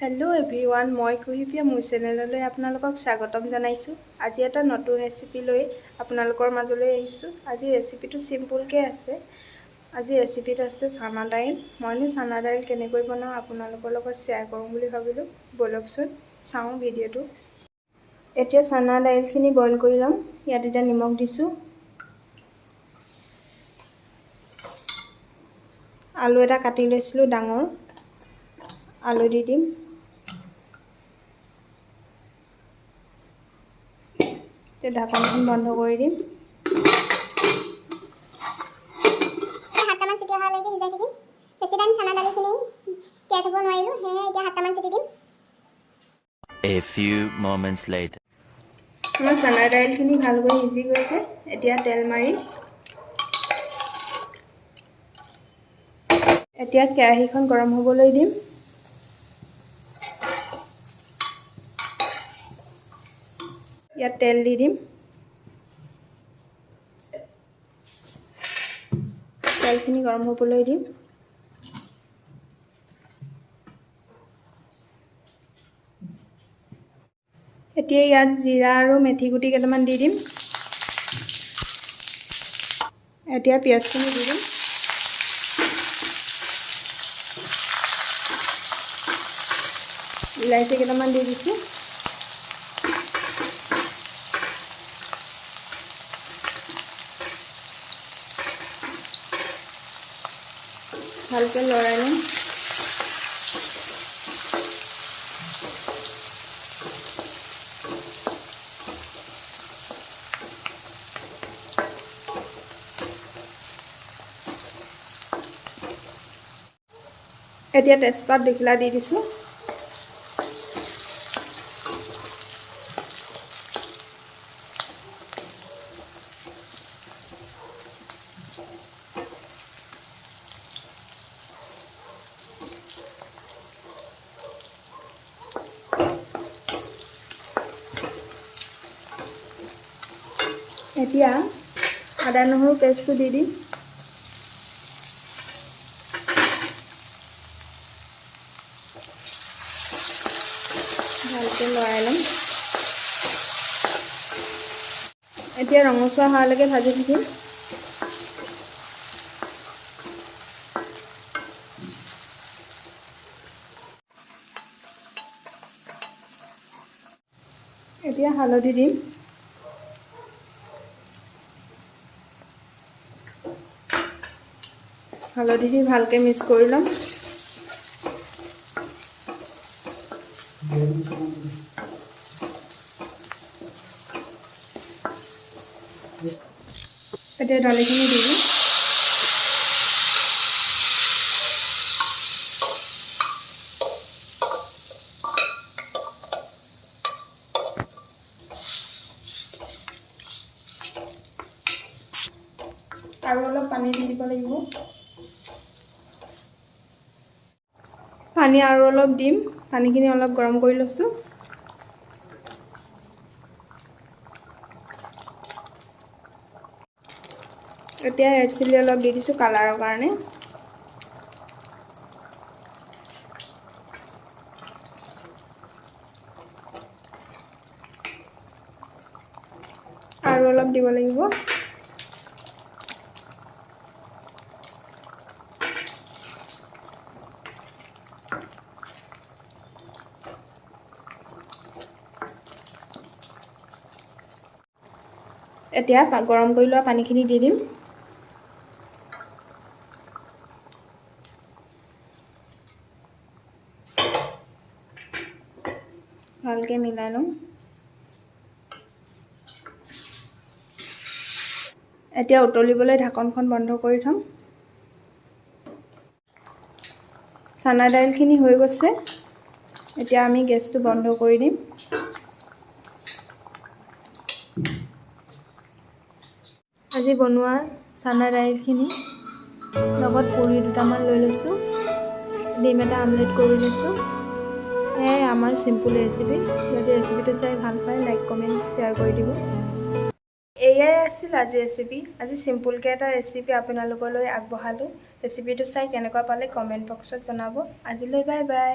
Hello everyone मैं कुहिप्रिया मोर चेनेलলৈ আপোনালোকক স্বাগতম জানাইছো। আজি এটা নতুন ৰেচিপি লৈ আপোনালোকৰ মাজলৈ আহিছো। আজি ৰেচিপিটো সিম্পলকৈ আছে। আজি ৰেচিপিত আছে চানা দাইল। মইনো চানা দাইল কেনেকৈ বনাও আপোনালোকৰ লগত শেয়াৰ কৰোঁ বুলি ভাবিলো। বলকচোন চাওঁ ভিডিঅটো। এতিয়া চানা দাইলখিনি বইল কৰি লম। ইয়াত এটা নিমখ দিছো। আলু এটা কাটি লৈছিলো ডাঙৰ। আলু দি দিম। ঢাকনখন বন্ধ কৰি দিম। 7টা মান চিটি অহালৈকে সিজাই থাকিম। বেছি টাইম চানা দালিখিনি তিয়াই থ'ব নোৱাৰিলোঁ, সেয়েহে এতিয়া 7টা মান চিটি দিম। A few moments later. আমাৰ চানা দাইলখিনি ভালকৈ সিজি গৈছে। এতিয়া তেল মাৰি এতিয়া কেৰাহীখন গৰম হ'বলৈ দিম। ইয়াত তেল দি দিম। তেলখিনি গৰম হ'বলৈ দিম। এতিয়া ইয়াত জিৰা আৰু মেথি গুটি কেইটামান দি দিম। এতিয়া পিঁয়াজখিনি দি দিম। ইলাইচি কেইটামান দি দিছোঁ। ভালকৈ লৰাই ল'ম। এতিয়া তেজপাত দুখিলা দি দিছোঁ। এতিয়া আদা নহৰু পেষ্টটো দি দিম। ভালকৈ লৰাই ল'ম। এতিয়া ৰঙচুৱা হোৱালৈকে ভাজি থাকিম। এতিয়া হালধি দিম। হালধি দি ভালকৈ মিক্স কৰি ল'ম। এতিয়া দালিখিনি দি দিম। আৰু অলপ পানী দি দিব লাগিব। পানী আৰু অলপ দিম। পানীখিনি অলপ গৰম কৰি লৈছোঁ। এতিয়া ৰেড চিলি অলপ দি দিছোঁ কালাৰৰ কাৰণে। আৰু অলপ দিব লাগিব। এতিয়া গৰম কৰি লোৱা পানীখিনি দি দিম। ভালকৈ মিলাই ল'ম। এতিয়া উতলিবলৈ ঢাকনখন বন্ধ কৰি থ'ম। চানা দাইলখিনি হৈ গৈছে। এতিয়া আমি গেছটো বন্ধ কৰি দিম। আজি বনোৱা চানা দাইলখিনি লগত পুৰি দুটামান লৈ লৈছোঁ। ডিম এটা আমলেট কৰি লৈছোঁ। এয়াই আমাৰ চিম্পুল ৰেচিপি। যদি ৰেচিপিটো চাই ভাল পায় লাইক কমেণ্ট শ্বেয়াৰ কৰি দিব। এয়াই আছিল আজি ৰেচিপি। আজি চিম্পুলকৈ এটা ৰেচিপি আপোনালোকলৈ আগবঢ়ালোঁ। ৰেচিপিটো চাই কেনেকুৱা পালে কমেণ্ট বক্সত জনাব। আজিলৈ বাই বাই।